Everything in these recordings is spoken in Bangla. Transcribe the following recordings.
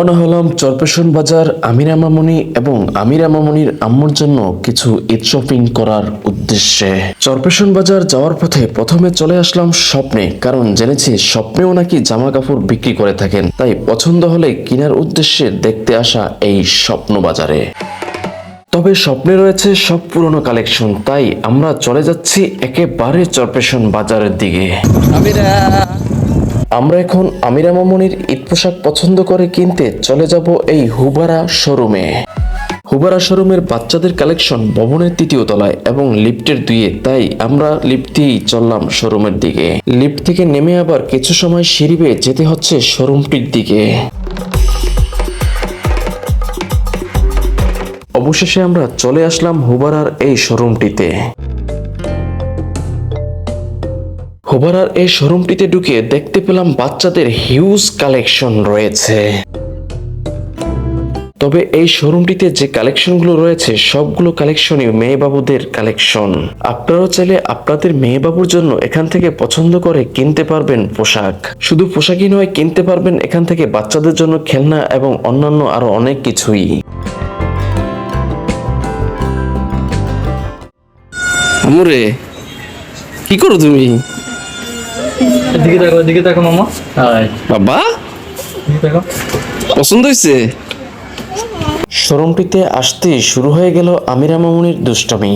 রওনা হলাম চরপেশন বাজার আমিরা মামুনি এবং আমিরা মামুনির আম্মুর জন্য কিছু ঈদ শপিং করার উদ্দেশ্যে। চরপেশন বাজার যাওয়ার পথে প্রথমে চলে আসলাম স্বপ্নে, কারণ জেনেছি স্বপ্নেও নাকি জামা কাপড় বিক্রি করে থাকেন, তাই পছন্দ হলে কেনার উদ্দেশ্যে দেখতে আসা এই স্বপ্ন বাজারে। তবে স্বপ্নে রয়েছে সব পুরনো কালেকশন, তাই আমরা চলে যাচ্ছি একেবারে চরপেশন বাজারের দিকে। আমরা এখন আমিরা মামুনির ঈদ পোশাক পছন্দ করে কিনতে চলে যাব এই হুবারা শোরুমে। হুবারা শোরুমের বাচ্চাদের কালেকশন ভবনের ৩য় তলায় এবং লিফটের 2-এ, তাই আমরা লিফট দিয়েই চললাম শোরুমের দিকে। লিফট থেকে নেমে আবার কিছু সময় সিঁড়ি বেয়ে যেতে হচ্ছে শোরুমটির দিকে। অবশেষে আমরা চলে আসলাম হুবারার এই শোরুমটিতে। হুবারার এই শোরুমটিতে ঢুকে দেখতে পেলাম বাচ্চাদের হিউজ কালেকশন রয়েছে। তবে এই শোরুমটিতে যে কালেকশনগুলো রয়েছে সবগুলো কালেকশনই মেয়ে বাবুদের কালেকশন। আপনারাও চাইলে আপনাদের মেয়ে বাবুর জন্য এখান থেকে পছন্দ করে কিনতে পারবেন পোশাক। শুধু পোশাকই নয়, কিনতে পারবেন এখান থেকে বাচ্চাদের জন্য খেলনা এবং অন্যান্য আরো অনেক কিছুই। আমরে কি করো তুমি? দিকে দেখো মামা। বাবা পছন্দ হয়েছে? শোরুমটিতে আসতেই শুরু হয়ে গেল আমিরা মামুনির দুষ্টামি।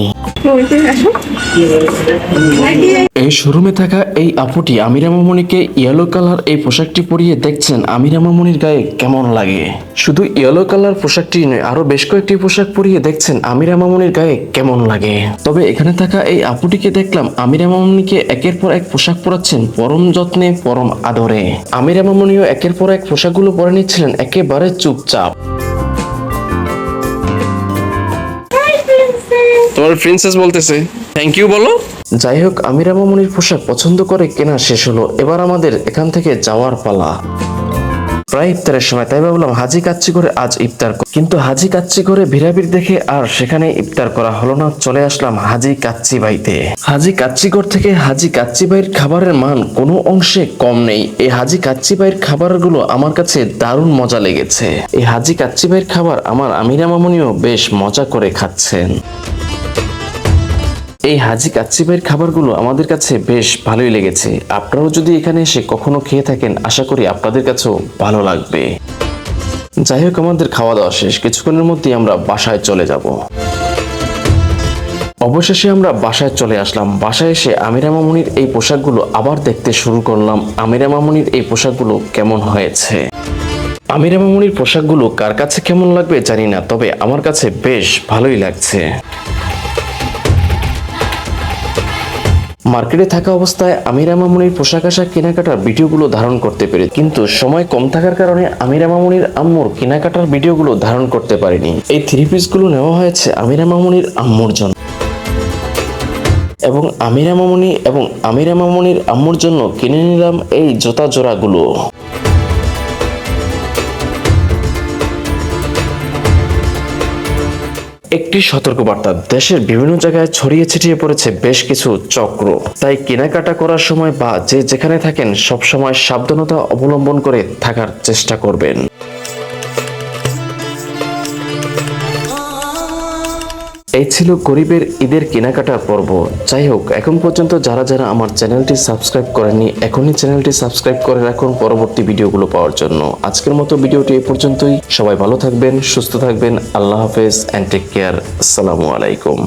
এই শোরুমে থাকা এই আপুটি আমিরা মামুনিকে ইয়েলো কালার এই পোশাকটি পরিয়ে দেখছেন আমিরা মামুনির গায়ে কেমন লাগে। শুধু ইয়েলো কালার পোশাকটি নয়, আরো বেশ কয়েকটি পোশাক পরিয়ে দেখছেন আমিরা মামুনির গায়ে কেমন লাগে। তবে এখানে থাকা এই আপুটিকে দেখলাম আমিরা মামুনিকে একের পর এক পোশাক পরাচ্ছেন পরম যত্নে, পরম আদরে। আমিরা মামুনিও একের পর এক পোশাকগুলো পরে নিচ্ছিলেন একেবারে চুপচাপ। তোমার প্রিন্সেস বলতেছে থ্যাংক ইউ বলো। যাই হোক, আমিরা মামুনির পোশাক পছন্দ করে কেনা শেষ হলো। এবার আমাদের এখান থেকে যাওয়ার পালা। প্রায় ইফতারের সময়, তাই ভাবলাম হাজি কাচ্চি করে আজ ইফতার, কিন্তু হাজি কাচ্চি করে ভিড়াভিড় দেখে আর সেখানে ইফতার করা হলো না। চলে আসলাম হাজি কাচ্চি বাইতে। হাজি কাচ্চি ঘর থেকে হাজি কাচ্চি বাইয়ের খাবারের মান কোনো অংশে কম নেই। এই হাজি কাচ্চি বাইয়ের খাবারগুলো আমার কাছে দারুণ মজা লেগেছে। এই হাজি কাচ্চি বাইয়ের খাবার আমার আমিরা মামুনিও বেশ মজা করে খাচ্ছেন। এই হাজি কাচ্চি ভাইয়ের খাবারগুলো আমাদের কাছে বেশ ভালোই লেগেছে। আপনারাও যদি এখানে এসে কখনো খেয়ে থাকেন, আশা করি আপনাদের কাছেও ভালো লাগবে। যাই হোক, আমাদের খাওয়া দাওয়া শেষ, কিছুক্ষণের মধ্যেই আমরা বাসায় চলে যাব। অবশেষে আমরা বাসায় চলে আসলাম। বাসায় এসে আমিরা মামুনির এই পোশাকগুলো আবার দেখতে শুরু করলাম। আমিরা মামুনির এই পোশাকগুলো কেমন হয়েছে। আমিরা মামুনির পোশাকগুলো কার কাছে কেমন লাগবে জানি না, তবে আমার কাছে বেশ ভালোই লাগছে। মার্কেটে থাকা অবস্থায় আমিরা মামুনির পোশাক আশাক কেনাকাটার ভিডিওগুলো ধারণ করতে পেরে, কিন্তু সময় কম থাকার কারণে আমিরা মামুনির আম্মুর কেনাকাটার ভিডিওগুলো ধারণ করতে পারিনি। এই 3 পিসগুলো নেওয়া হয়েছে আমিরা মামুনির আম্মুর জন্য, এবং আমিরা মামুনির আম্মুর জন্য কিনে নিলাম এই জুতা জোড়াগুলো। একটি সতর্কবার্তা, দেশের বিভিন্ন জায়গায় ছড়িয়ে ছিটিয়ে পড়েছে বেশ কিছু চক্র, তাই কেনাকাটা করার সময় বা যে যেখানে থাকেন সবসময় সাবধানতা অবলম্বন করে থাকার চেষ্টা করবেন। এই ছিল গরিবের ঈদের কেনাকাটার পর্ব। যাই হোক, এখন পর্যন্ত যারা যারা আমার চ্যানেলটি সাবস্ক্রাইব করেননি, এখনই চ্যানেলটি সাবস্ক্রাইব করে রাখুন পরবর্তী ভিডিওগুলো পাওয়ার জন্য। আজকের মতো ভিডিওটি এই পর্যন্তই। সবাই ভালো থাকবেন, সুস্থ থাকবেন। আল্লাহ হাফেজ এন্ড টেক কেয়ার। আসসালামু আলাইকুম।